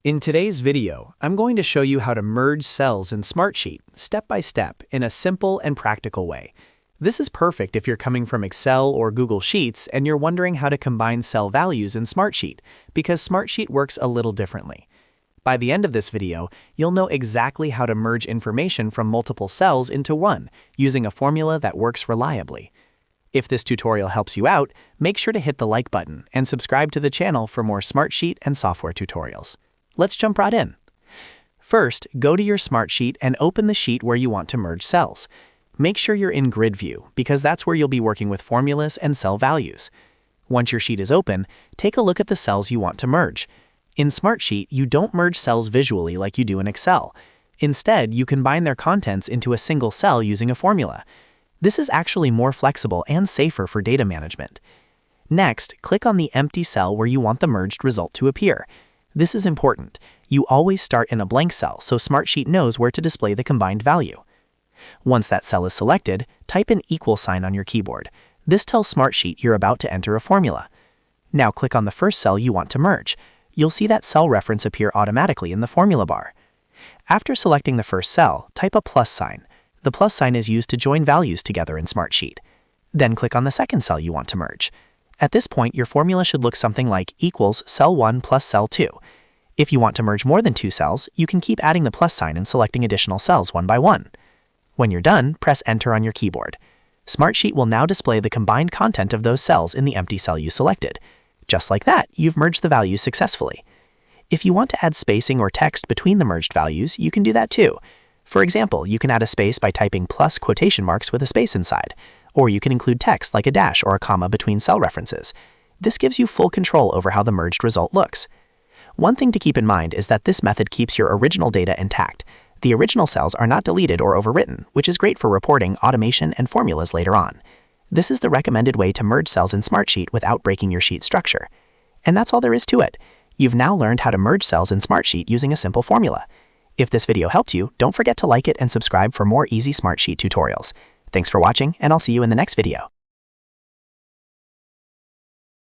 In today's video, I'm going to show you how to merge cells in Smartsheet step by step in a simple and practical way. This is perfect if you're coming from Excel or Google Sheets and you're wondering how to combine cell values in Smartsheet, because Smartsheet works a little differently. By the end of this video, you'll know exactly how to merge information from multiple cells into one, using a formula that works reliably. If this tutorial helps you out, make sure to hit the like button and subscribe to the channel for more Smartsheet and software tutorials. Let's jump right in. First, go to your Smartsheet and open the sheet where you want to merge cells. Make sure you're in grid view, because that's where you'll be working with formulas and cell values. Once your sheet is open, take a look at the cells you want to merge. In Smartsheet, you don't merge cells visually like you do in Excel. Instead, you combine their contents into a single cell using a formula. This is actually more flexible and safer for data management. Next, click on the empty cell where you want the merged result to appear. This is important. You always start in a blank cell so Smartsheet knows where to display the combined value. Once that cell is selected, type an equal sign on your keyboard. This tells Smartsheet you're about to enter a formula. Now click on the first cell you want to merge. You'll see that cell reference appear automatically in the formula bar. After selecting the first cell, type a plus sign. The plus sign is used to join values together in Smartsheet. Then click on the second cell you want to merge. At this point, your formula should look something like equals cell 1 plus cell 2. If you want to merge more than two cells, you can keep adding the plus sign and selecting additional cells one by one. When you're done, press Enter on your keyboard. Smartsheet will now display the combined content of those cells in the empty cell you selected. Just like that, you've merged the values successfully. If you want to add spacing or text between the merged values, you can do that too. For example, you can add a space by typing plus quotation marks with a space inside, or you can include text like a dash or a comma between cell references. This gives you full control over how the merged result looks. One thing to keep in mind is that this method keeps your original data intact. The original cells are not deleted or overwritten, which is great for reporting, automation, and formulas later on. This is the recommended way to merge cells in Smartsheet without breaking your sheet structure. And that's all there is to it. You've now learned how to merge cells in Smartsheet using a simple formula. If this video helped you, don't forget to like it and subscribe for more easy Smartsheet tutorials. Thanks for watching, and I'll see you in the next video.